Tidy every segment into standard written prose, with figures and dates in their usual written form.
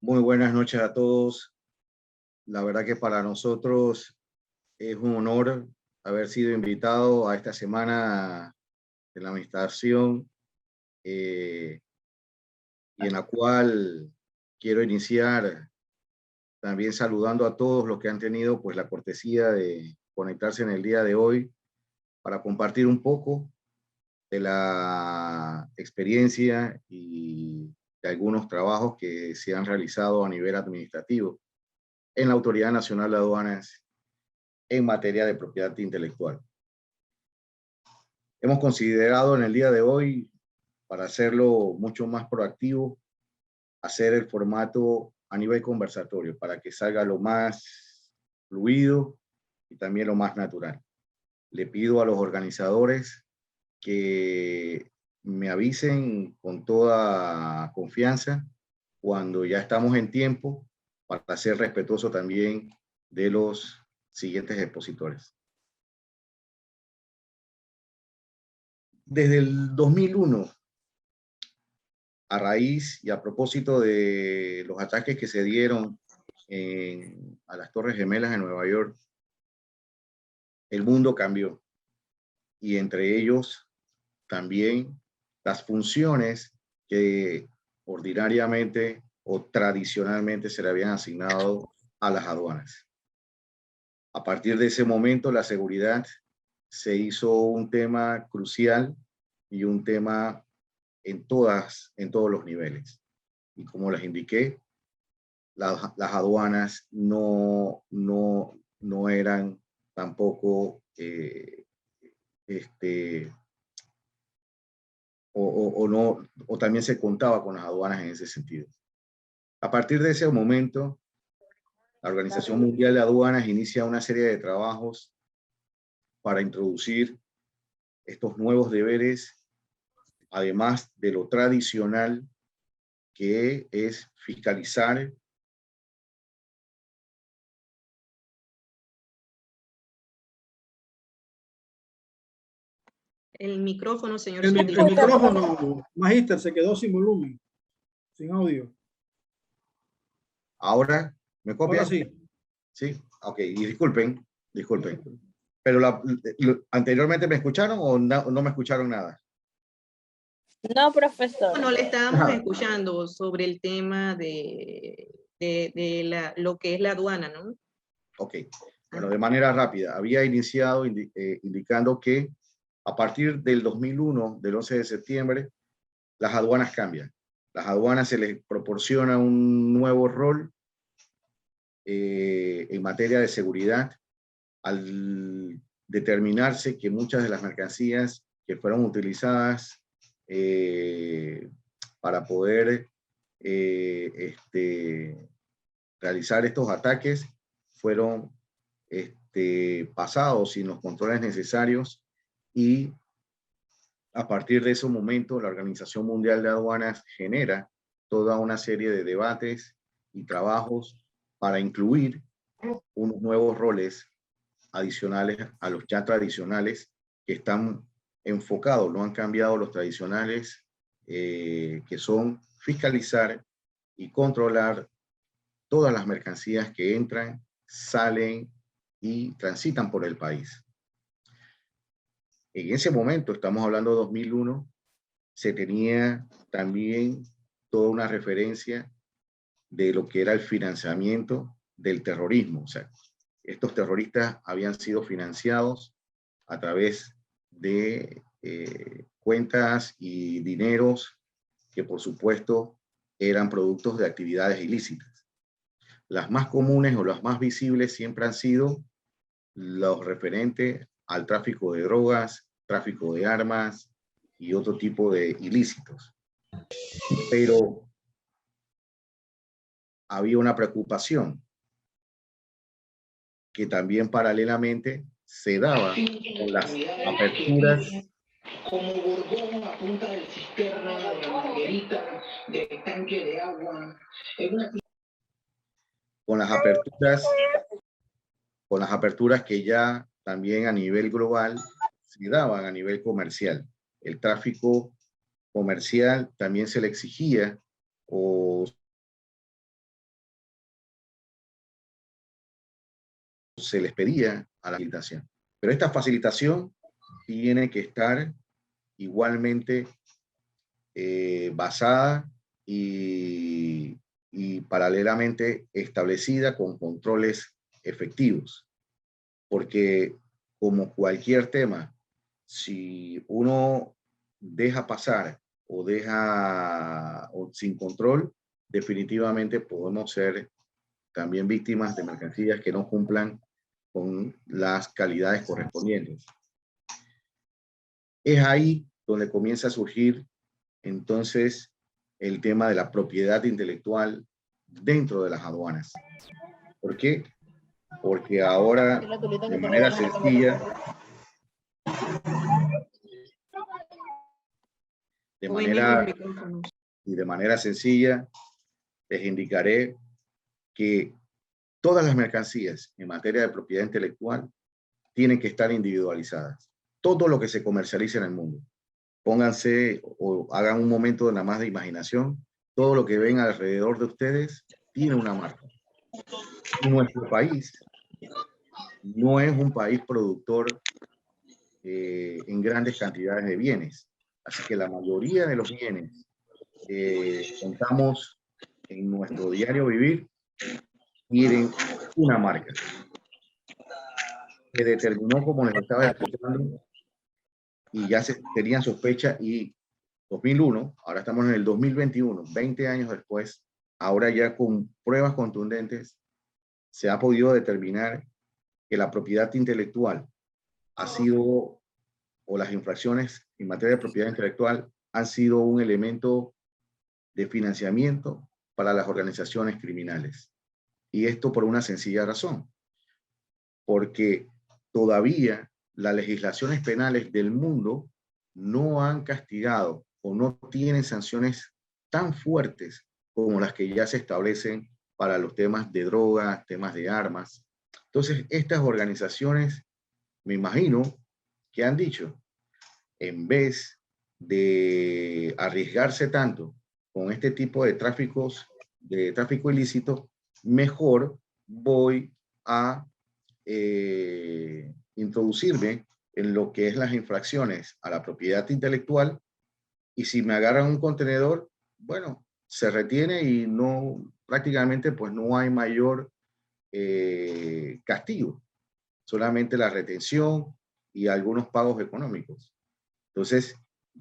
Muy buenas noches a todos. La verdad que para nosotros es un honor haber sido invitado a esta semana de la administración y en la cual quiero iniciar también saludando a todos los que han tenido pues la cortesía de conectarse en el día de hoy para compartir un poco de la experiencia y de algunos trabajos que se han realizado a nivel administrativo en la Autoridad Nacional de Aduanas en materia de propiedad intelectual. Hemos considerado en el día de hoy, para hacerlo mucho más proactivo, hacer el formato a nivel conversatorio para que salga lo más fluido y también lo más natural. Le pido a los organizadores que me avisen con toda confianza cuando ya estamos en tiempo para ser respetuoso también de los siguientes expositores. Desde el 2001, a raíz y a propósito de los ataques que se dieron a las Torres Gemelas en Nueva York, el mundo cambió y entre ellos también las funciones que ordinariamente o tradicionalmente se le habían asignado a las aduanas. A partir de ese momento, la seguridad se hizo un tema crucial y un tema en todos los niveles. Y como les indiqué, las aduanas no eran tampoco o también se contaba con las aduanas en ese sentido. A partir de ese momento, la Organización Mundial de Aduanas inicia una serie de trabajos para introducir estos nuevos deberes, además de lo tradicional que es fiscalizar. El micrófono, señor. El micrófono, Magíster, se quedó sin volumen, sin audio. Ahora, ¿me copian? Ahora sí. Sí, ok, y disculpen. Pero ¿anteriormente me escucharon o no me escucharon nada? No, profesor. No le estábamos escuchando sobre el tema lo que es la aduana, ¿no? Ok, bueno, de manera rápida. Había iniciado indicando que a partir del 2001, del 11 de septiembre, las aduanas cambian. Las aduanas se les proporciona un nuevo rol en materia de seguridad al determinarse que muchas de las mercancías que fueron utilizadas para poder realizar estos ataques fueron pasados sin los controles necesarios y a partir de ese momento la Organización Mundial de Aduanas genera toda una serie de debates y trabajos para incluir unos nuevos roles adicionales a los ya tradicionales que están enfocados, no han cambiado los tradicionales que son fiscalizar y controlar todas las mercancías que entran, salen y transitan por el país. En ese momento, estamos hablando de 2001, se tenía también toda una referencia de lo que era el financiamiento del terrorismo. O sea, estos terroristas habían sido financiados a través de cuentas y dineros que, por supuesto, eran productos de actividades ilícitas. Las más comunes o las más visibles siempre han sido los referentes al tráfico de drogas, tráfico de armas y otro tipo de ilícitos. Pero había una preocupación que también paralelamente se daba con las aperturas como Gorgón a punta del cisterna, de la manguerita, del tanque de agua. con las aperturas que ya también a nivel global se daban a nivel comercial. El tráfico comercial también se le exigía o se les pedía a la facilitación. Pero esta facilitación tiene que estar igualmente basada y paralelamente establecida con controles efectivos. Porque como cualquier tema, si uno deja pasar o deja sin control, definitivamente podemos ser también víctimas de mercancías que no cumplan con las calidades correspondientes. Es ahí donde comienza a surgir entonces el tema de la propiedad intelectual dentro de las aduanas. ¿Por qué? Porque ahora, de manera sencilla, de manera sencilla, les indicaré que todas las mercancías en materia de propiedad intelectual tienen que estar individualizadas. Todo lo que se comercializa en el mundo. Pónganse o hagan un momento nada más de imaginación. Todo lo que ven alrededor de ustedes tiene una marca. Y nuestro país no es un país productor en grandes cantidades de bienes. Así que la mayoría de los bienes que contamos en nuestro diario vivir tienen una marca. Se determinó, como les estaba explicando, y ya se tenían sospecha, y 2001, ahora estamos en el 2021, 20 años después, ahora ya con pruebas contundentes, se ha podido determinar que la propiedad intelectual ha sido, o las infracciones en materia de propiedad intelectual han sido un elemento de financiamiento para las organizaciones criminales. Y esto por una sencilla razón, porque todavía las legislaciones penales del mundo no han castigado o no tienen sanciones tan fuertes como las que ya se establecen para los temas de drogas, temas de armas. Entonces, estas organizaciones, me imagino, que han dicho, en vez de arriesgarse tanto con este tipo de tráfico ilícito, mejor voy a introducirme en lo que es las infracciones a la propiedad intelectual, y si me agarran un contenedor, bueno, se retiene y no, prácticamente pues no hay mayor castigo, solamente la retención y algunos pagos económicos. Entonces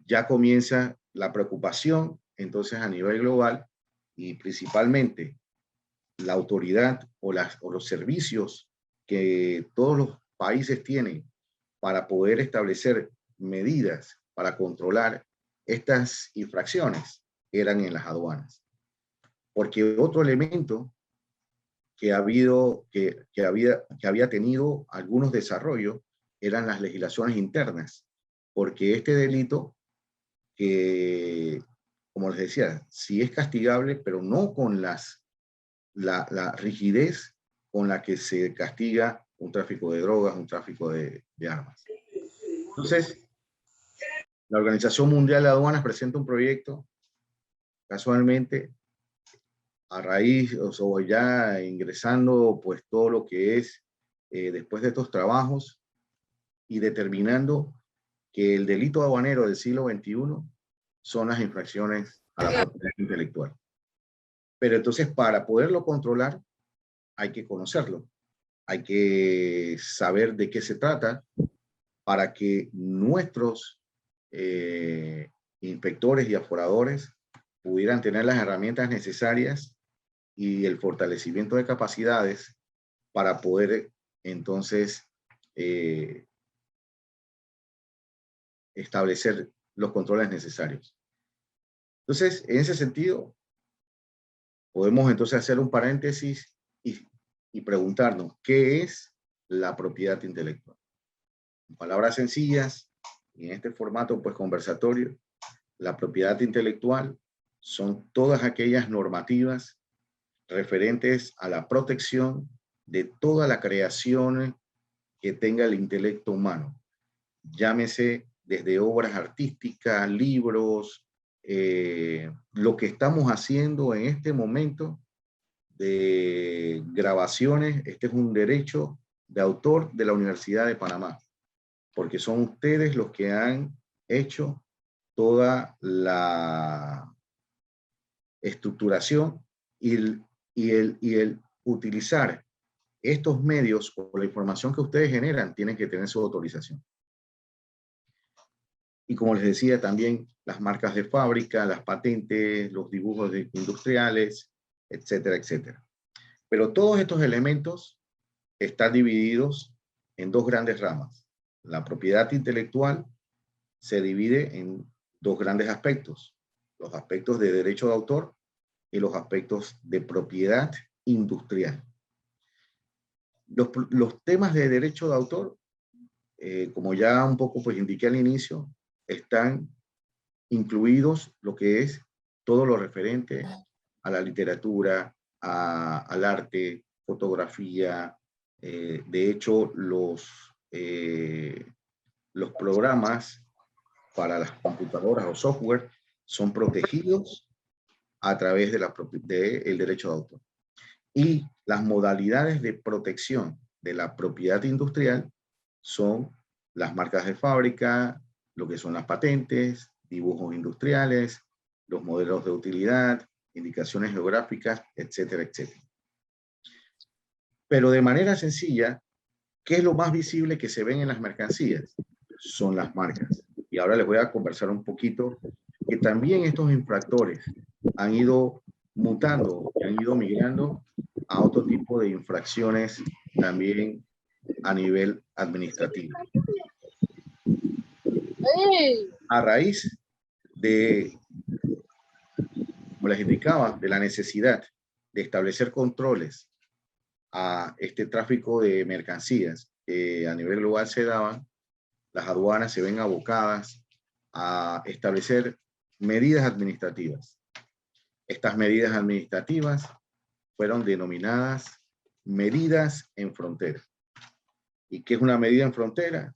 ya comienza la preocupación entonces a nivel global, y principalmente la autoridad o los servicios que todos los países tienen para poder establecer medidas para controlar estas infracciones eran en las aduanas. Porque otro elemento que había tenido algunos desarrollos eran las legislaciones internas, porque este delito, que como les decía, sí es castigable, pero no con la rigidez con la que se castiga un tráfico de drogas, un tráfico de armas. Entonces, la Organización Mundial de Aduanas presenta un proyecto, casualmente, a raíz, o ya ingresando pues todo lo que es, después de estos trabajos, y determinando que el delito aduanero del siglo XXI son las infracciones a la propiedad intelectual. Pero entonces, para poderlo controlar, hay que conocerlo. Hay que saber de qué se trata para que nuestros inspectores y aforadores pudieran tener las herramientas necesarias y el fortalecimiento de capacidades para poder entonces establecer los controles necesarios. Entonces, en ese sentido, podemos entonces hacer un paréntesis y preguntarnos, ¿qué es la propiedad intelectual? En palabras sencillas, y en este formato pues conversatorio, la propiedad intelectual son todas aquellas normativas referentes a la protección de toda la creación que tenga el intelecto humano. Llámese desde obras artísticas, libros, lo que estamos haciendo en este momento de grabaciones. Este es un derecho de autor de la Universidad de Panamá, porque son ustedes los que han hecho toda la estructuración y el utilizar estos medios o la información que ustedes generan tienen que tener su autorización. Y como les decía, también las marcas de fábrica, las patentes, los dibujos industriales, etcétera, etcétera. Pero todos estos elementos están divididos en dos grandes ramas. La propiedad intelectual se divide en dos grandes aspectos. Los aspectos de derecho de autor y los aspectos de propiedad industrial. Los temas de derecho de autor, como ya un poco pues indiqué al inicio, están incluidos lo que es todo lo referente a la literatura, al arte, fotografía. De hecho, los programas para las computadoras o software son protegidos a través de del derecho de autor. Y las modalidades de protección de la propiedad industrial son las marcas de fábrica, lo que son las patentes, dibujos industriales, los modelos de utilidad, indicaciones geográficas, etcétera, etcétera. Pero de manera sencilla, ¿qué es lo más visible que se ven en las mercancías? Son las marcas. Y ahora les voy a conversar un poquito que también estos infractores han ido mutando y han ido migrando a otro tipo de infracciones también a nivel administrativo. A raíz de, como les indicaba, de la necesidad de establecer controles a este tráfico de mercancías que a nivel global se daban, las aduanas se ven abocadas a establecer medidas administrativas. Estas medidas administrativas fueron denominadas medidas en frontera. ¿Y qué es una medida en frontera?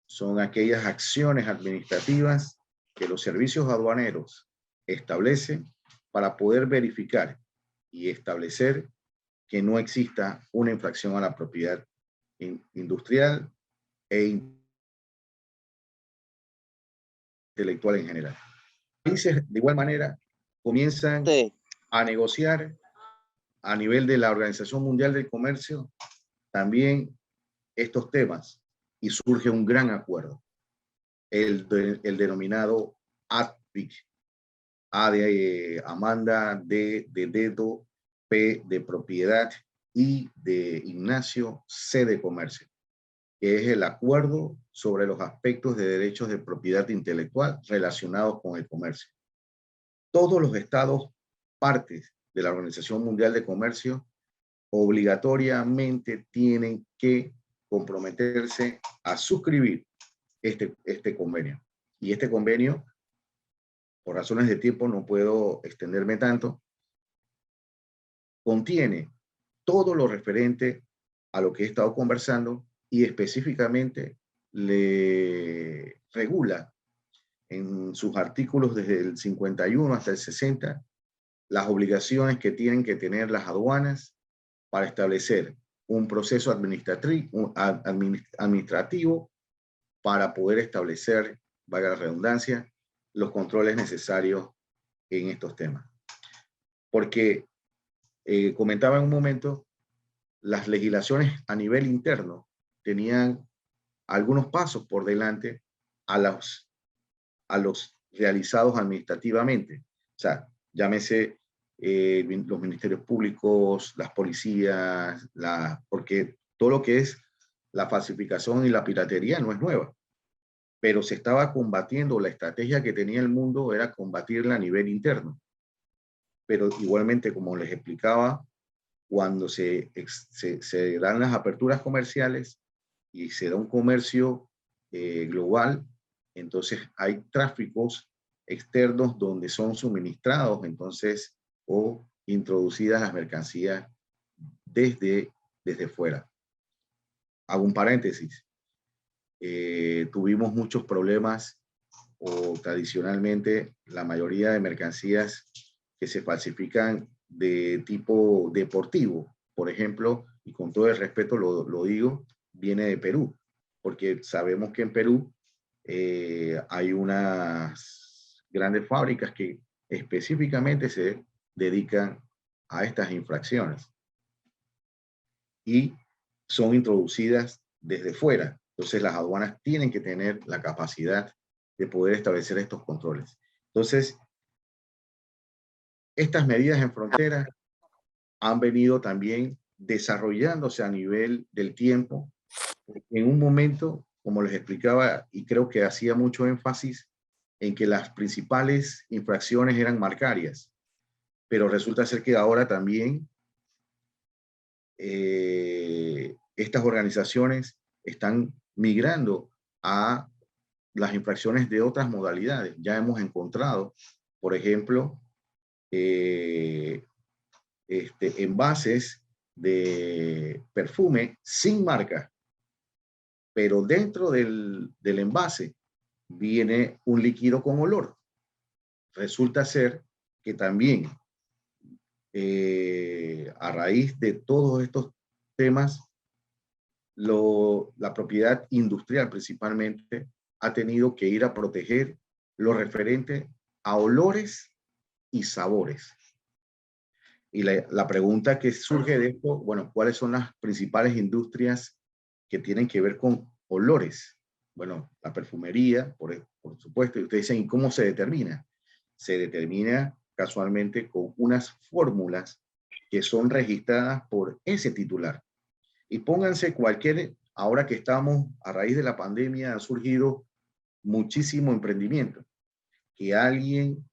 Son aquellas acciones administrativas que los servicios aduaneros establecen para poder verificar y establecer que no exista una infracción a la propiedad industrial e intelectual en general. Países, de igual manera, comienzan a negociar a nivel de la Organización Mundial del Comercio también estos temas y surge un gran acuerdo, el denominado ADPIC, A de Amanda, D de dedo, P de propiedad, I de Ignacio, C de comercio, que es el acuerdo sobre los aspectos de derechos de propiedad intelectual relacionados con el comercio. Todos los estados partes de la Organización Mundial de Comercio obligatoriamente tienen que comprometerse a suscribir este convenio. Y este convenio, por razones de tiempo no puedo extenderme tanto, contiene todo lo referente a lo que he estado conversando y específicamente le regula en sus artículos desde el 51 hasta el 60 las obligaciones que tienen que tener las aduanas para establecer un proceso administrativo para poder establecer, valga la redundancia, los controles necesarios en estos temas. Porque, comentaba en un momento, las legislaciones a nivel interno tenían algunos pasos por delante a los realizados administrativamente. O sea, llámese los ministerios públicos, las policías, porque todo lo que es la falsificación y la piratería no es nueva, pero se estaba combatiendo, la estrategia que tenía el mundo era combatirla a nivel interno. Pero igualmente, como les explicaba, cuando se dan las aperturas comerciales y se da un comercio global, entonces hay tráficos externos donde son suministrados entonces o introducidas las mercancías desde fuera. Hago un paréntesis. Tuvimos muchos problemas o tradicionalmente la mayoría de mercancías que se falsifican de tipo deportivo, por ejemplo, y con todo el respeto lo digo, viene de Perú, porque sabemos que en Perú hay unas grandes fábricas que específicamente se dedican a estas infracciones y son introducidas desde fuera. Entonces las aduanas tienen que tener la capacidad de poder establecer estos controles. Entonces, estas medidas en frontera han venido también desarrollándose a nivel del tiempo. En un momento, como les explicaba, y creo que hacía mucho énfasis en que las principales infracciones eran marcarias, pero resulta ser que ahora también estas organizaciones están migrando a las infracciones de otras modalidades. Ya hemos encontrado, por ejemplo, envases de perfume sin marca, pero dentro del envase viene un líquido con olor. Resulta ser que también a raíz de todos estos temas, la propiedad industrial principalmente ha tenido que ir a proteger lo referente a olores y sabores. Y la pregunta que surge de esto, bueno, ¿cuáles son las principales industrias que tienen que ver con olores? Bueno, la perfumería, por supuesto, y ustedes dicen, ¿y cómo se determina? Se determina casualmente con unas fórmulas que son registradas por ese titular. Y pónganse ahora que estamos a raíz de la pandemia, ha surgido muchísimo emprendimiento. Que alguien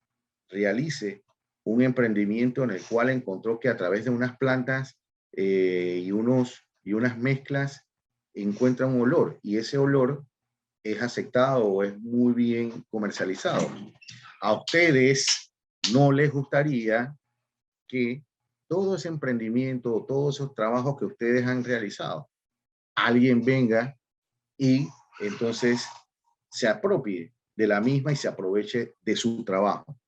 realice un emprendimiento en el cual encontró que a través de unas plantas y unas mezclas encuentra un olor, y ese olor es aceptado o es muy bien comercializado. A ustedes no les gustaría que todo ese emprendimiento, todos esos trabajos que ustedes han realizado, alguien venga y entonces se apropie de la misma y se aproveche de su trabajo.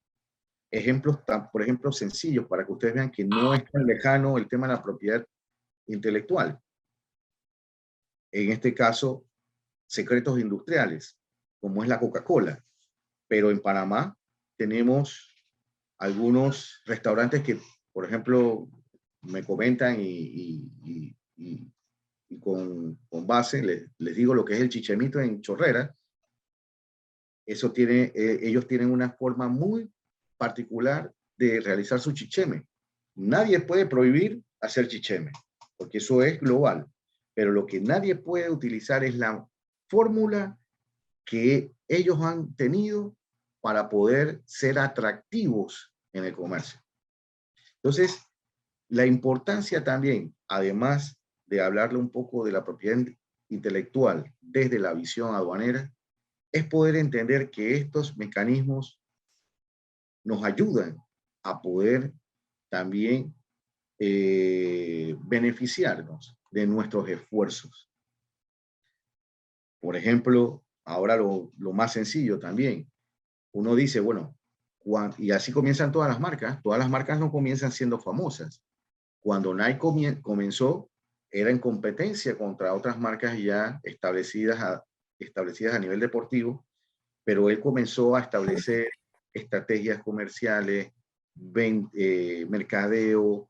Ejemplos, por ejemplo, sencillos para que ustedes vean que no es tan lejano el tema de la propiedad intelectual. En este caso, secretos industriales, como es la Coca-Cola. Pero en Panamá tenemos algunos restaurantes que, por ejemplo, me comentan y con base, les digo lo que es el chichemito en Chorrera. Eso ellos tienen una forma muy particular de realizar su chicheme. Nadie puede prohibir hacer chicheme, porque eso es global. Pero lo que nadie puede utilizar es la fórmula que ellos han tenido para poder ser atractivos en el comercio. Entonces, la importancia también, además de hablarle un poco de la propiedad intelectual desde la visión aduanera, es poder entender que estos mecanismos nos ayudan a poder también beneficiarnos de nuestros esfuerzos. Por ejemplo, ahora lo más sencillo también. Uno dice, bueno, y así comienzan todas las marcas no comienzan siendo famosas. Cuando Nike comenzó, era en competencia contra otras marcas ya establecidas a nivel deportivo, pero él comenzó a establecer estrategias comerciales, mercadeo,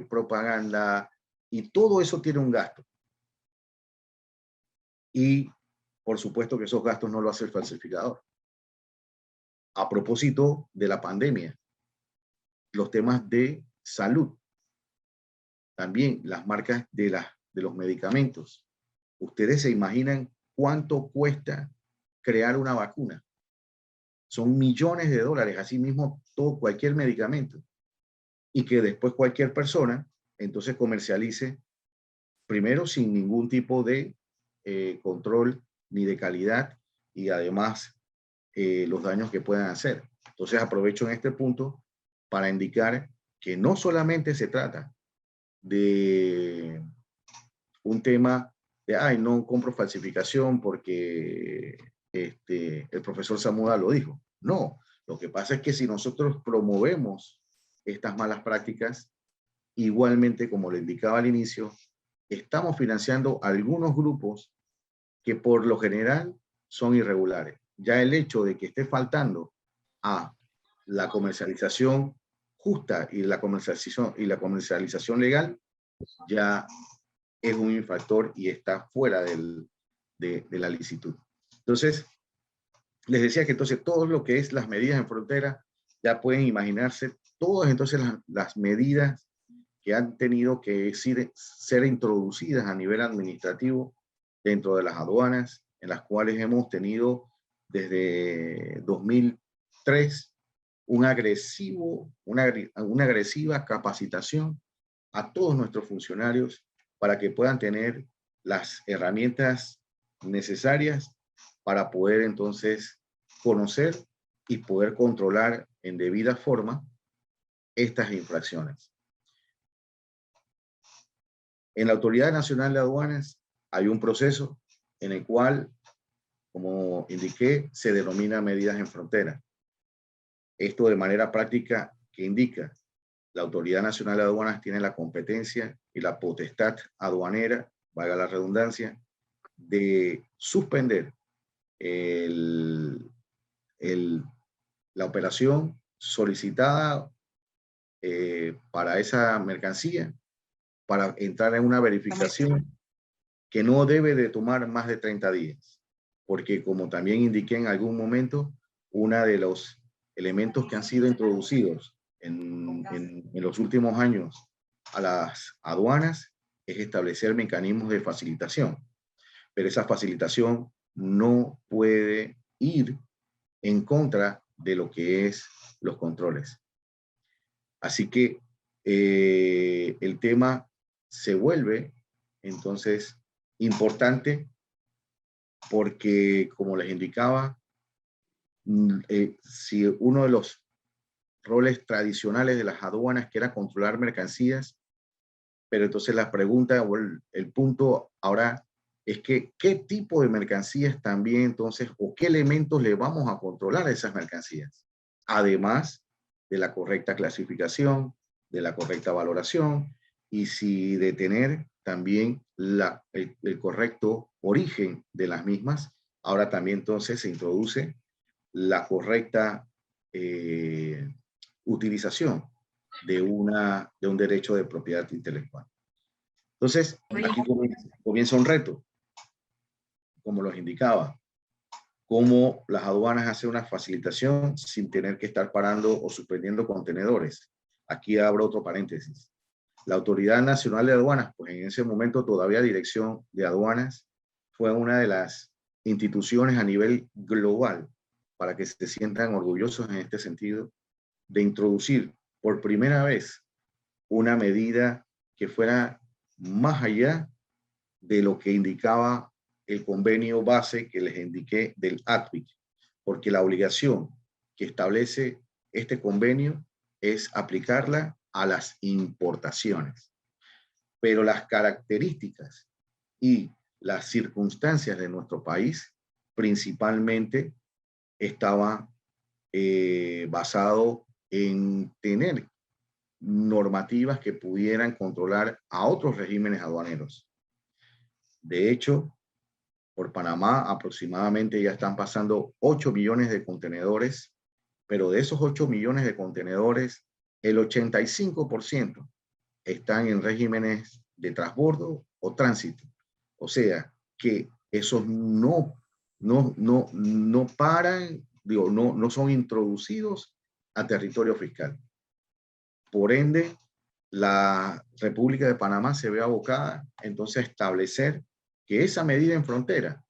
propaganda, y todo eso tiene un gasto. Y por supuesto que esos gastos no lo hace el falsificador. A propósito de la pandemia, los temas de salud, también las marcas de los medicamentos. ¿Ustedes se imaginan cuánto cuesta crear una vacuna? Son millones de dólares, así mismo cualquier medicamento. Y que después cualquier persona entonces comercialice, primero sin ningún tipo de control ni de calidad, y además los daños que puedan hacer. Entonces aprovecho en este punto para indicar que no solamente se trata de un tema de, ay, no compro falsificación porque el profesor Zamuda lo dijo. No, lo que pasa es que si nosotros promovemos estas malas prácticas, igualmente, como le indicaba al inicio, estamos financiando algunos grupos que por lo general son irregulares. Ya el hecho de que esté faltando a la comercialización justa y la comercialización legal ya es un infractor y está fuera de la licitud. Entonces, les decía que entonces todo lo que es las medidas en frontera, ya pueden imaginarse todas entonces las medidas que han tenido que ser introducidas a nivel administrativo dentro de las aduanas, en las cuales hemos tenido desde 2003 una agresiva capacitación a todos nuestros funcionarios para que puedan tener las herramientas necesarias para poder entonces conocer y poder controlar en debida forma estas infracciones. En la Autoridad Nacional de Aduanas hay un proceso en el cual, como indiqué, se denomina medidas en frontera. Esto de manera práctica que indica la Autoridad Nacional de Aduanas tiene la competencia y la potestad aduanera, valga la redundancia, de suspender la operación solicitada para esa mercancía, para entrar en una verificación que no debe de tomar más de 30 días. Porque como también indiqué en algún momento, uno de los elementos que han sido introducidos en los últimos años a las aduanas es establecer mecanismos de facilitación. Pero esa facilitación no puede ir en contra de lo que es los controles. Así que el tema se vuelve entonces importante porque, como les indicaba, si uno de los roles tradicionales de las aduanas que era controlar mercancías, pero entonces la pregunta o el punto ahora es que qué tipo de mercancías también entonces o qué elementos le vamos a controlar a esas mercancías, además de la correcta clasificación, de la correcta valoración y si de tener también el correcto origen de las mismas. Ahora también entonces se introduce la correcta utilización de un derecho de propiedad intelectual. Entonces, aquí comienza un reto, como los indicaba, cómo las aduanas hacen una facilitación sin tener que estar parando o suspendiendo contenedores. Aquí abro otro paréntesis. La Autoridad Nacional de Aduanas, pues en ese momento todavía Dirección de Aduanas, fue una de las instituciones a nivel global, para que se sientan orgullosos en este sentido, de introducir por primera vez una medida que fuera más allá de lo que indicaba el convenio base que les indiqué del ACPIC, porque la obligación que establece este convenio es aplicarla a las importaciones. Pero las características y las circunstancias de nuestro país principalmente estaba basado en tener normativas que pudieran controlar a otros regímenes aduaneros. De hecho, por Panamá aproximadamente ya están pasando 8 millones de contenedores, pero de esos 8 millones de contenedores, el 85% están en regímenes de transbordo o tránsito. O sea, que esos no paran, no son introducidos a territorio fiscal. Por ende, la República de Panamá se ve abocada entonces a establecer que esa medida en frontera,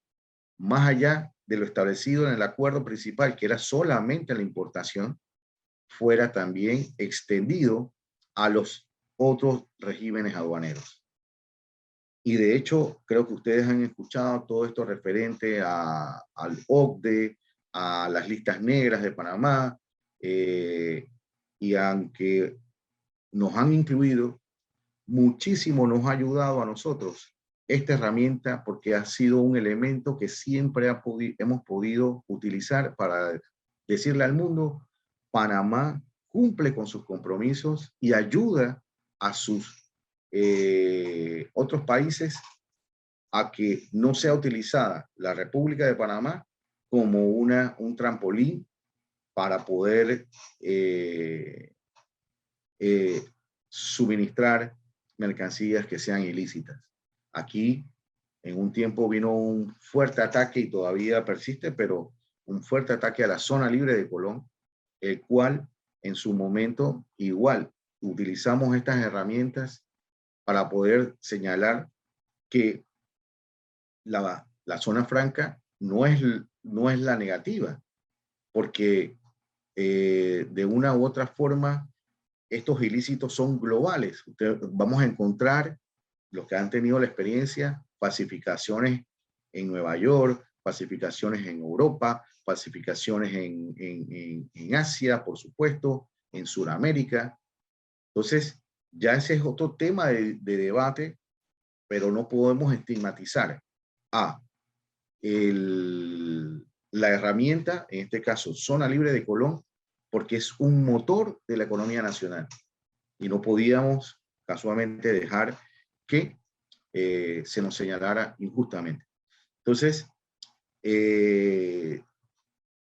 más allá de lo establecido en el acuerdo principal, que era solamente la importación, fuera también extendido a los otros regímenes aduaneros. Y de hecho, creo que ustedes han escuchado todo esto referente al OCDE, a las listas negras de Panamá, y aunque nos han incluido, muchísimo nos ha ayudado a nosotros esta herramienta porque ha sido un elemento que siempre hemos podido utilizar para decirle al mundo, Panamá cumple con sus compromisos y ayuda a sus otros países a que no sea utilizada la República de Panamá como un trampolín para poder suministrar mercancías que sean ilícitas. Aquí en un tiempo vino un fuerte ataque y todavía persiste, pero un fuerte ataque a la zona libre de Colón, el cual en su momento igual utilizamos estas herramientas para poder señalar que la zona franca no es la negativa, porque de una u otra forma estos ilícitos son globales. Vamos a encontrar, los que han tenido la experiencia, falsificaciones en Nueva York, falsificaciones en Europa, falsificaciones en Asia, por supuesto, en Sudamérica. Entonces, ya ese es otro tema de debate, pero no podemos estigmatizar a la herramienta, en este caso, Zona Libre de Colón, porque es un motor de la economía nacional. Y no podíamos casualmente dejar que se nos señalara injustamente. Entonces,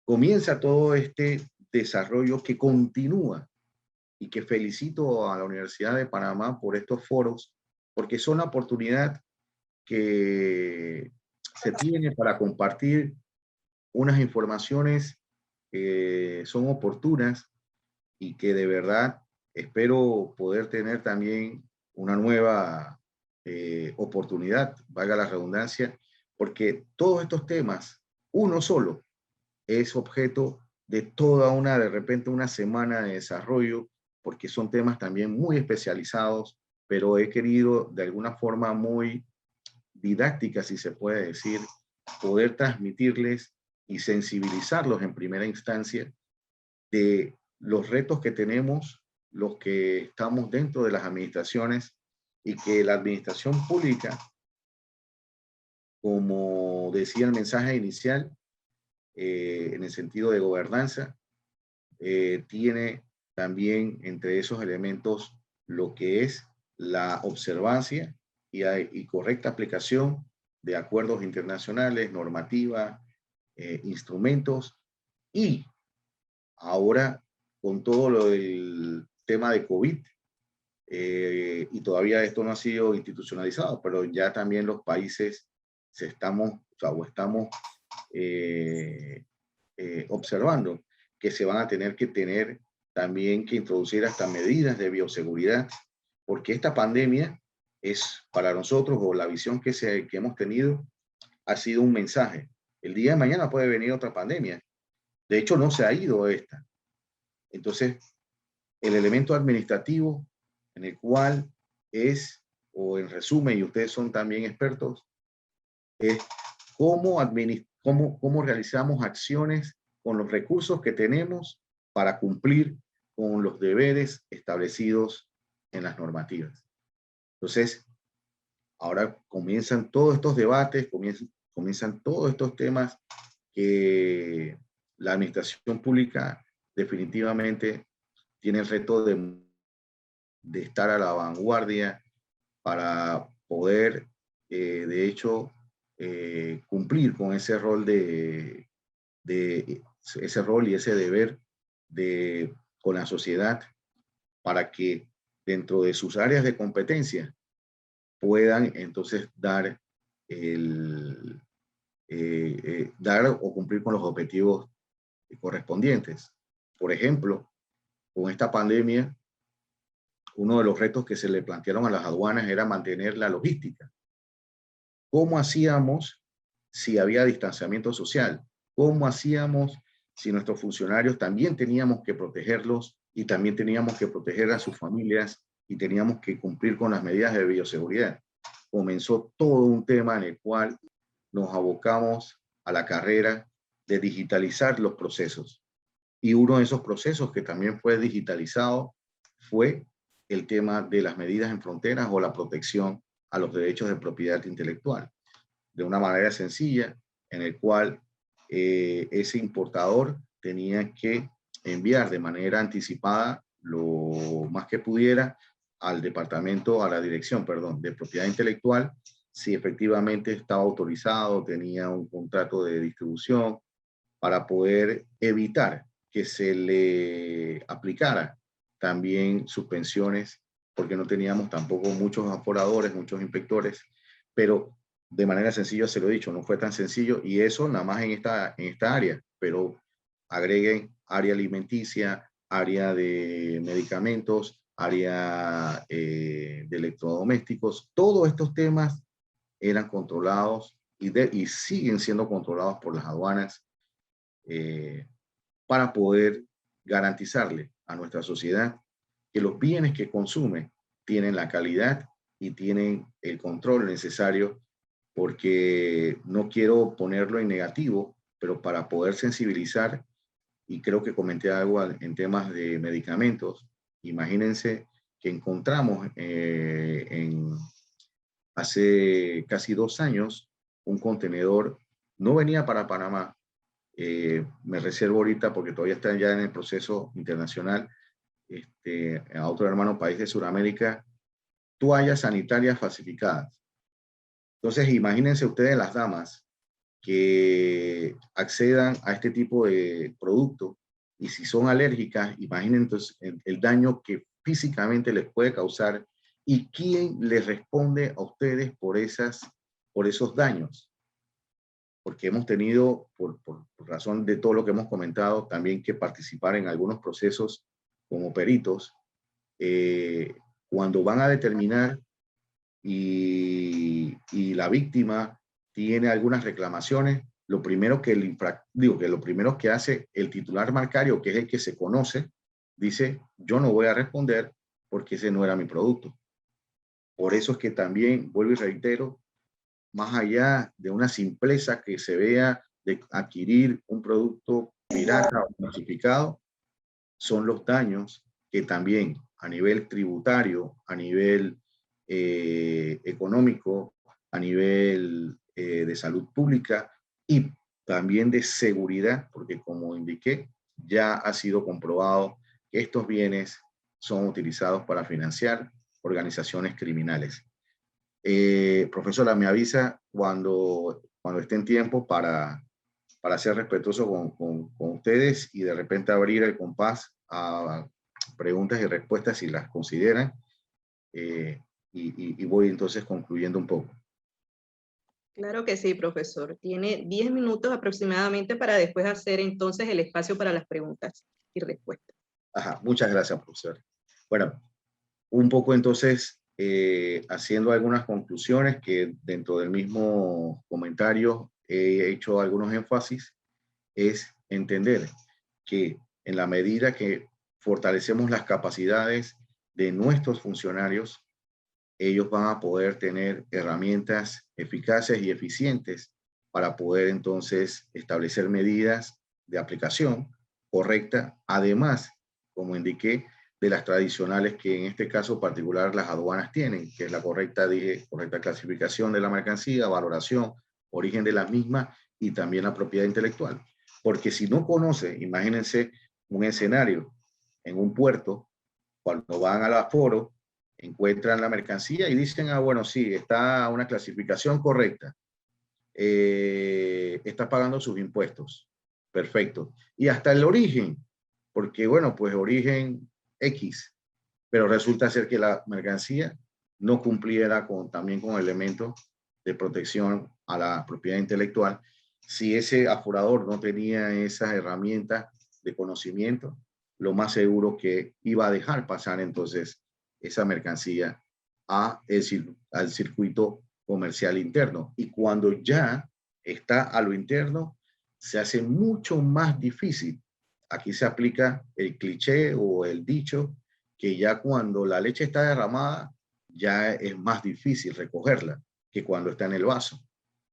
comienza todo este desarrollo que continúa y que felicito a la Universidad de Panamá por estos foros, porque son la oportunidad que se tiene para compartir unas informaciones que son oportunas y que de verdad espero poder tener también una nueva oportunidad, valga la redundancia, porque todos estos temas, uno solo, es objeto de toda de repente una semana de desarrollo, porque son temas también muy especializados, pero he querido de alguna forma muy didáctica, si se puede decir, poder transmitirles y sensibilizarlos en primera instancia de los retos que tenemos los que estamos dentro de las administraciones y que la administración pública, como decía el mensaje inicial, en el sentido de gobernanza, tiene también entre esos elementos lo que es la observancia y correcta aplicación de acuerdos internacionales, normativa, instrumentos, y ahora con todo lo del tema de COVID, y todavía esto no ha sido institucionalizado, pero ya también los países estamos observando que se van a tener también que introducir hasta medidas de bioseguridad, porque esta pandemia es para nosotros, o la visión que hemos tenido, ha sido un mensaje. El día de mañana puede venir otra pandemia. De hecho, no se ha ido esta. Entonces, el elemento administrativo en el cual o en resumen, y ustedes son también expertos, es cómo realizamos acciones con los recursos que tenemos para cumplir con los deberes establecidos en las normativas. Entonces, ahora comienzan todos estos debates, comienzan todos estos temas que la administración pública definitivamente tiene el reto de estar a la vanguardia para poder, de hecho, cumplir con ese rol ese rol y ese deber con la sociedad, para que dentro de sus áreas de competencia puedan entonces dar o cumplir con los objetivos correspondientes. Por ejemplo, con esta pandemia, uno de los retos que se le plantearon a las aduanas era mantener la logística. ¿Cómo hacíamos si había distanciamiento social? ¿Cómo hacíamos si nuestros funcionarios también teníamos que protegerlos y también teníamos que proteger a sus familias y teníamos que cumplir con las medidas de bioseguridad? Comenzó todo un tema en el cual nos abocamos a la carrera de digitalizar los procesos. Y uno de esos procesos que también fue digitalizado fue el tema de las medidas en fronteras o la protección a los derechos de propiedad intelectual, de una manera sencilla, en el cual ese importador tenía que enviar de manera anticipada lo más que pudiera al departamento, a la dirección, perdón, de propiedad intelectual, si efectivamente estaba autorizado, tenía un contrato de distribución, para poder evitar que se le aplicara también suspensiones, porque no teníamos tampoco muchos aforadores, muchos inspectores, pero de manera sencilla se lo he dicho, no fue tan sencillo, y eso nada más en esta área, pero agreguen área alimenticia, área de medicamentos, área de electrodomésticos, todos estos temas eran controlados y siguen siendo controlados por las aduanas para poder garantizarle a nuestra sociedad que los bienes que consume tienen la calidad y tienen el control necesario, porque no quiero ponerlo en negativo, pero para poder sensibilizar, y creo que comenté algo en temas de medicamentos, imagínense que encontramos hace casi 2 años un contenedor, no venía para Panamá, me reservo ahorita porque todavía está ya en el proceso internacional, a otro hermano país de Sudamérica, toallas sanitarias falsificadas. Entonces, imagínense ustedes las damas que accedan a este tipo de producto y si son alérgicas, imaginen entonces el daño que físicamente les puede causar y quién les responde a ustedes por esos daños. Porque hemos tenido, por razón de todo lo que hemos comentado, también que participar en algunos procesos como peritos, cuando van a determinar y la víctima tiene algunas reclamaciones, lo primero que lo primero que hace el titular marcario, que es el que se conoce, dice, yo no voy a responder porque ese no era mi producto. Por eso es que también, vuelvo y reitero, más allá de una simpleza que se vea de adquirir un producto pirata o falsificado, son los daños que también a nivel tributario, a nivel económico, a nivel de salud pública y también de seguridad, porque como indiqué, ya ha sido comprobado que estos bienes son utilizados para financiar organizaciones criminales. Profesora, me avisa cuando esté en tiempo para ser respetuoso con ustedes y de repente abrir el compás a preguntas y respuestas si las consideran. Y voy entonces concluyendo un poco. Claro que sí, profesor. Tiene 10 minutos aproximadamente para después hacer entonces el espacio para las preguntas y respuestas. Ajá, muchas gracias, profesor. Bueno, un poco entonces haciendo algunas conclusiones que dentro del mismo comentario he hecho algunos énfasis, es entender que en la medida que fortalecemos las capacidades de nuestros funcionarios, ellos van a poder tener herramientas eficaces y eficientes para poder entonces establecer medidas de aplicación correcta, además, como indiqué, de las tradicionales que en este caso particular las aduanas tienen, que es la correcta clasificación de la mercancía, valoración, origen de la misma y también la propiedad intelectual. Porque si no conoce, imagínense un escenario en un puerto, cuando van al aforo, encuentran la mercancía y dicen, bueno, sí, está una clasificación correcta, está pagando sus impuestos, perfecto. Y hasta el origen, porque bueno, pues origen X, pero resulta ser que la mercancía no cumpliera también con elementos de protección a la propiedad intelectual. Si ese aforador no tenía esas herramientas de conocimiento, lo más seguro que iba a dejar pasar entonces esa mercancía al circuito comercial interno. Y cuando ya está a lo interno, se hace mucho más difícil. Aquí se aplica el cliché o el dicho que ya cuando la leche está derramada, ya es más difícil recogerla que cuando está en el vaso.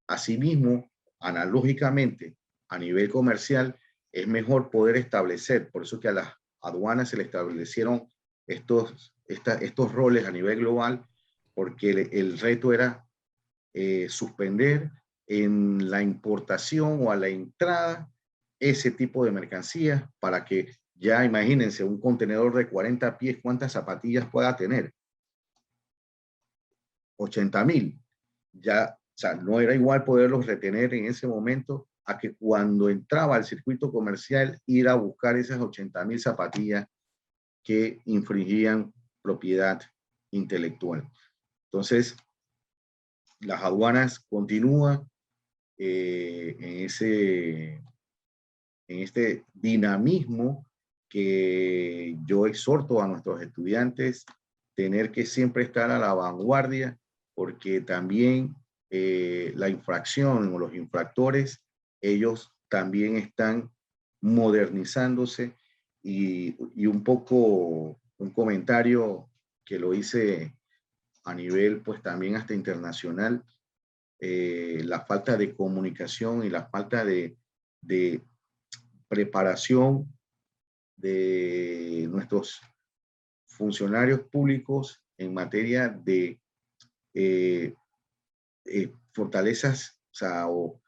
Asimismo, analógicamente, a nivel comercial, es mejor poder establecer, por eso que a las aduanas se le establecieron estos roles a nivel global, porque el reto era suspender en la importación o a la entrada ese tipo de mercancías para que ya imagínense un contenedor de 40 pies, cuántas zapatillas pueda tener. 80.000. Ya, o sea, no era igual poderlos retener en ese momento a que cuando entraba al circuito comercial ir a buscar esas 80.000 zapatillas que infringían propiedad intelectual. Entonces, las aduanas continúan en este dinamismo que yo exhorto a nuestros estudiantes, tener que siempre estar a la vanguardia, porque también la infracción o los infractores, ellos también están modernizándose y un poco un comentario que lo hice a nivel pues también hasta internacional, la falta de comunicación y la falta de preparación de nuestros funcionarios públicos en materia de fortalezas, o sea, o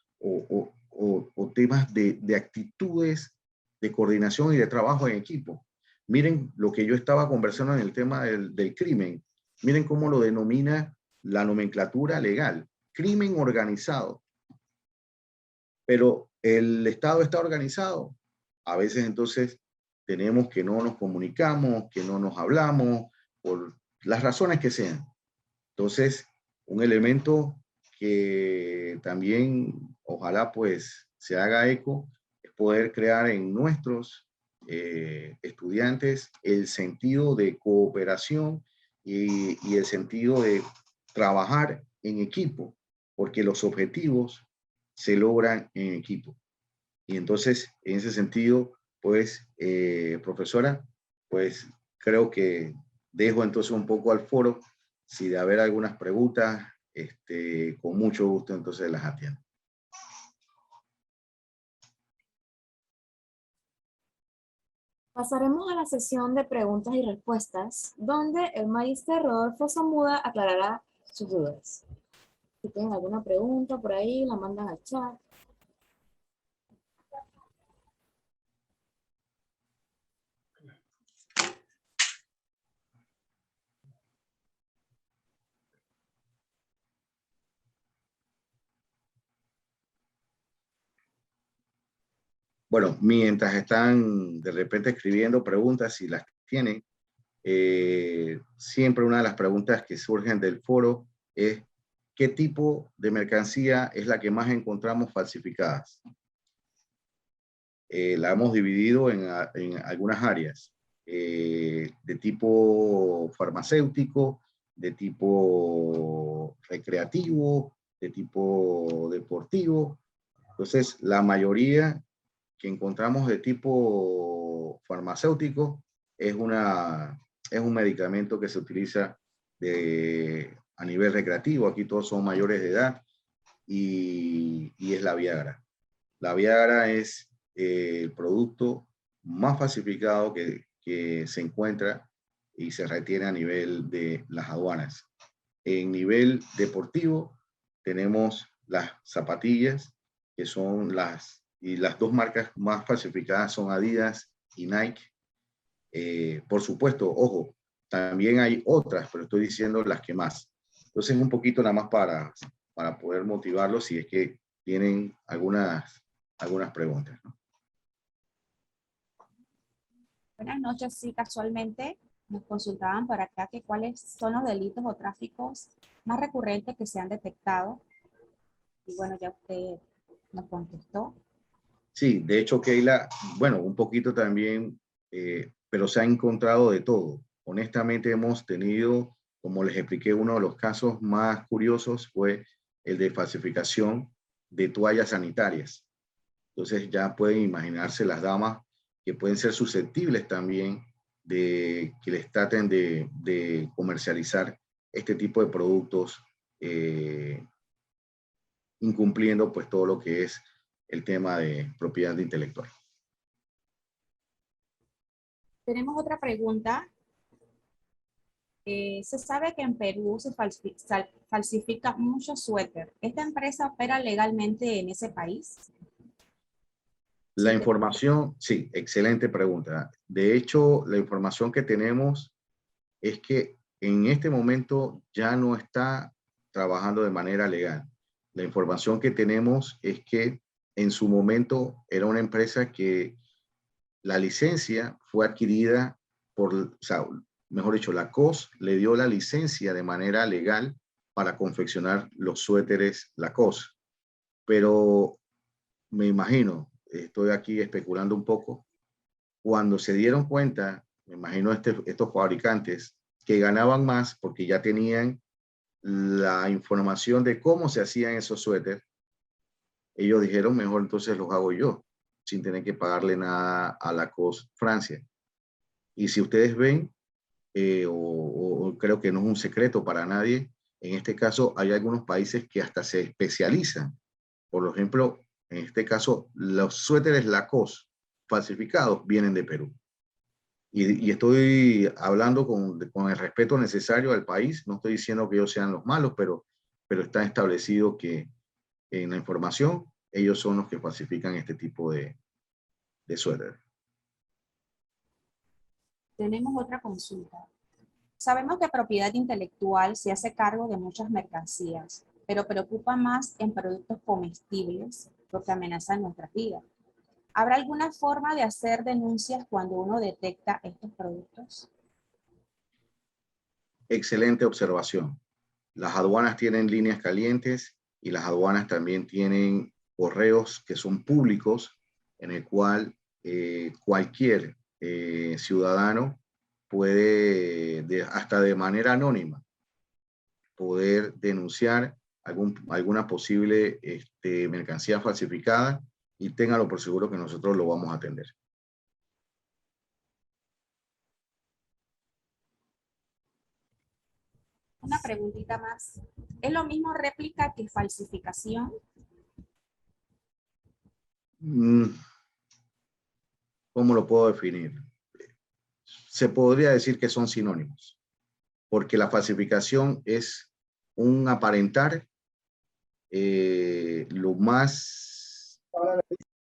temas de actitudes de coordinación y de trabajo en equipo. Miren lo que yo estaba conversando en el tema del crimen. Miren cómo lo denomina la nomenclatura legal. Crimen organizado. Pero el Estado está organizado. A veces entonces tenemos que no nos comunicamos, que no nos hablamos, por las razones que sean. Entonces, un elemento que también ojalá pues se haga eco es poder crear en nuestros estudiantes el sentido de cooperación y el sentido de trabajar en equipo, porque los objetivos se logran en equipo. Y entonces, en ese sentido, pues, profesora, pues creo que dejo entonces un poco al foro. Si de haber algunas preguntas, con mucho gusto entonces las atiendo. Pasaremos a la sesión de preguntas y respuestas, donde el magíster Rodolfo Zamuda aclarará sus dudas. Si tienen alguna pregunta por ahí, la mandan al chat. Bueno, mientras están de repente escribiendo preguntas, si las tienen, siempre una de las preguntas que surgen del foro es ¿qué tipo de mercancía es la que más encontramos falsificadas? La hemos dividido en algunas áreas, de tipo farmacéutico, de tipo recreativo, de tipo deportivo. Entonces, la mayoría que encontramos de tipo farmacéutico es un medicamento que se utiliza a nivel recreativo. Aquí todos son mayores de edad y es la Viagra. La Viagra es el producto más falsificado que se encuentra y se retiene a nivel de las aduanas. En nivel deportivo tenemos las zapatillas, que son las dos marcas más falsificadas son Adidas y Nike. Por supuesto, ojo, también hay otras, pero estoy diciendo las que más. Entonces, un poquito nada más para poder motivarlos si es que tienen algunas preguntas, ¿no? Buenas noches, sí, casualmente nos consultaban por acá que cuáles son los delitos o tráficos más recurrentes que se han detectado. Y bueno, ya usted nos contestó. Sí, de hecho, Keila, bueno, un poquito también, pero se ha encontrado de todo. Honestamente hemos tenido, como les expliqué, uno de los casos más curiosos fue el de falsificación de toallas sanitarias. Entonces ya pueden imaginarse las damas que pueden ser susceptibles también de que les traten de comercializar este tipo de productos, incumpliendo pues todo lo que es el tema de propiedad intelectual. Tenemos otra pregunta. Se sabe que en Perú se falsifica mucho suéter. ¿Esta empresa opera legalmente en ese país? La información, sí, excelente pregunta. De hecho, la información que tenemos es que en este momento ya no está trabajando de manera legal. La información que tenemos es que en su momento era una empresa que la licencia fue adquirida por, o sea, mejor dicho, la COS le dio la licencia de manera legal para confeccionar los suéteres Lacoste. Pero me imagino, estoy aquí especulando un poco, cuando se dieron cuenta, me imagino estos fabricantes que ganaban más porque ya tenían la información de cómo se hacían esos suéteres, ellos dijeron, mejor entonces los hago yo, sin tener que pagarle nada a Lacoste Francia. Y si ustedes ven, o creo que no es un secreto para nadie, en este caso hay algunos países que hasta se especializan. Por ejemplo, en este caso, los suéteres Lacoste falsificados vienen de Perú. Y estoy hablando con el respeto necesario al país. No estoy diciendo que ellos sean los malos, pero está establecido que en la información ellos son los que falsifican este tipo de suéter. Tenemos otra consulta. Sabemos que propiedad intelectual se hace cargo de muchas mercancías, pero preocupa más en productos comestibles porque amenazan nuestras vidas. ¿Habrá alguna forma de hacer denuncias cuando uno detecta estos productos? Excelente observación. Las aduanas tienen líneas calientes y las aduanas también tienen correos que son públicos en el cual cualquier ciudadano puede, hasta de manera anónima, poder denunciar alguna posible mercancía falsificada, y téngalo por seguro que nosotros lo vamos a atender. Una preguntita más. ¿Es lo mismo réplica que falsificación? ¿Cómo lo puedo definir? Se podría decir que son sinónimos, porque la falsificación es un aparentar lo más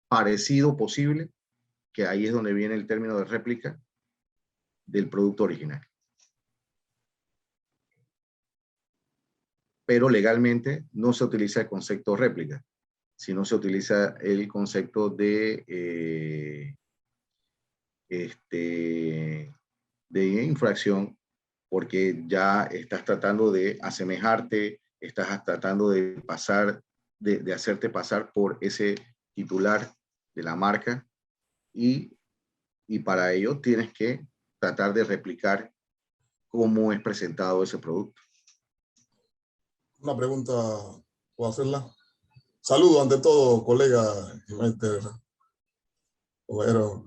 parecido posible, que ahí es donde viene el término de réplica del producto original. Pero legalmente no se utiliza el concepto réplica, sino se utiliza el concepto de infracción, porque ya estás tratando de asemejarte, estás tratando de de hacerte pasar por ese titular de la marca, y para ello tienes que tratar de replicar cómo es presentado ese producto. Una pregunta, ¿puedo hacerla? Saludo ante todo, colega Overo.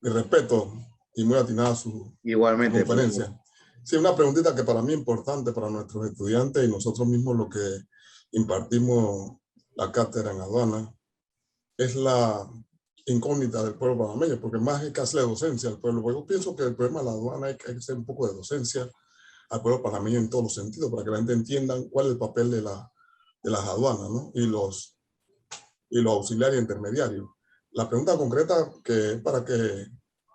Mi respeto y muy atinada su Igualmente, conferencia. profesor. Sí, una preguntita que para mí es importante para nuestros estudiantes y nosotros mismos lo que impartimos la cátedra en aduana es la incógnita del pueblo panameño, porque más hay que hacerle docencia al pueblo. Yo pienso que el problema de la aduana es que hay que hacer un poco de docencia al pueblo panameño en todos los sentidos, para que la gente entienda cuál es el papel de las aduanas, ¿no? y los auxiliares intermediarios. La pregunta concreta, que es para que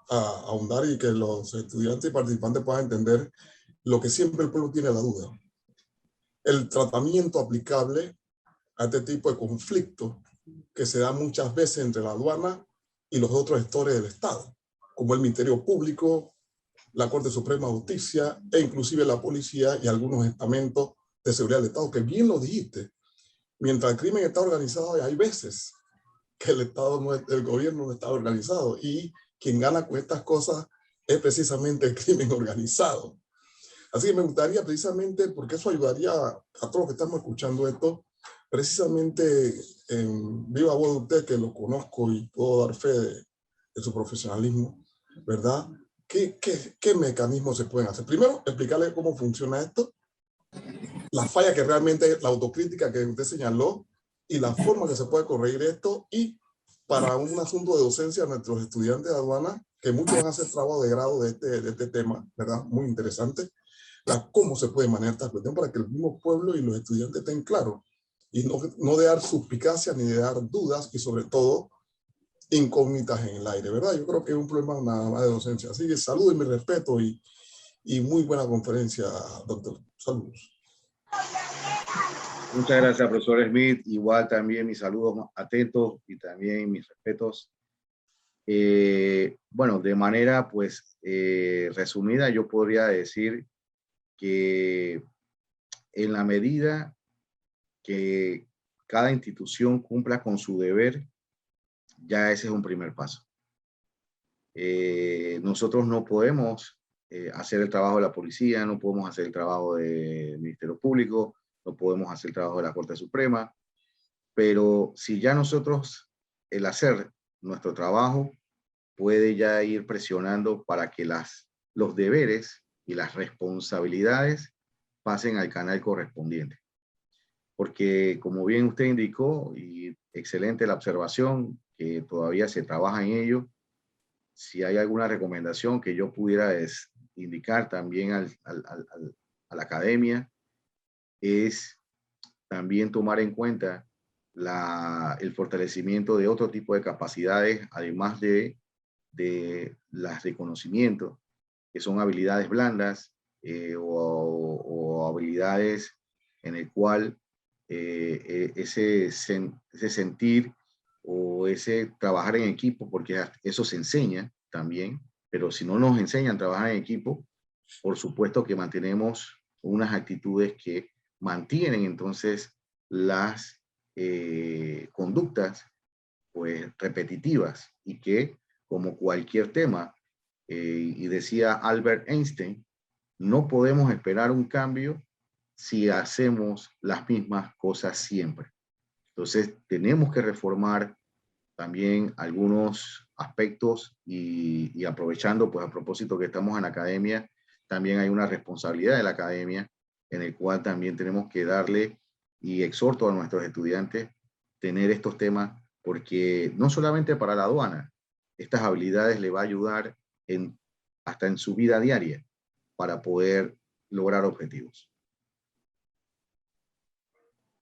ahondar y que los estudiantes y participantes puedan entender lo que siempre el pueblo tiene la duda: el tratamiento aplicable a este tipo de conflicto que se da muchas veces entre la aduana y los otros gestores del Estado, como el Ministerio Público, la Corte Suprema de Justicia e inclusive la policía y algunos estamentos de seguridad del Estado, que bien lo dijiste. Mientras el crimen está organizado, hay veces que el gobierno no está organizado, y quien gana con estas cosas es precisamente el crimen organizado. Así que me gustaría precisamente, porque eso ayudaría a todos los que estamos escuchando esto, precisamente en viva voz de usted, que lo conozco y puedo dar fe de su profesionalismo, ¿verdad? ¿Qué mecanismos se pueden hacer? Primero, explicarle cómo funciona esto, la falla que realmente, la autocrítica que usted señaló, y la forma que se puede corregir esto, y para un asunto de docencia a nuestros estudiantes de aduana, que muchos van a hacer trabajo de grado de este tema, ¿verdad? Muy interesante. Cómo se puede manejar esta cuestión para que el mismo pueblo y los estudiantes estén claros, y no de dar suspicacias ni de dar dudas, y sobre todo incógnitas en el aire, ¿verdad? Yo creo que es un problema nada más de docencia. Así que saludo y mi respeto, y muy buena conferencia, doctor. Saludos. Muchas gracias, profesor Smith. Igual también mis saludos atentos y también mis respetos. Bueno, de manera pues resumida, yo podría decir que en la medida que cada institución cumpla con su deber, ya ese es un primer paso. Nosotros no podemos hacer el trabajo de la policía, no podemos hacer el trabajo del Ministerio Público, no podemos hacer el trabajo de la Corte Suprema, pero si ya nosotros, el hacer nuestro trabajo, puede ya ir presionando para que los deberes y las responsabilidades pasen al canal correspondiente. Porque como bien usted indicó, y excelente la observación, que todavía se trabaja en ello, si hay alguna recomendación que yo pudiera indicar también a la academia, es también tomar en cuenta el fortalecimiento de otro tipo de capacidades, además de las de conocimiento, que son habilidades blandas o habilidades en el cual ese sentir o ese trabajar en equipo, porque eso se enseña también, pero si no nos enseñan a trabajar en equipo, por supuesto que mantenemos unas actitudes que mantienen entonces las conductas pues repetitivas y que como cualquier tema, y decía Albert Einstein, no podemos esperar un cambio si hacemos las mismas cosas siempre. Entonces tenemos que reformar también algunos aspectos y aprovechando, pues a propósito que estamos en la academia, también hay una responsabilidad de la academia en el cual también tenemos que darle, y exhorto a nuestros estudiantes, tener estos temas, porque no solamente para la aduana, estas habilidades le va a ayudar hasta en su vida diaria para poder lograr objetivos.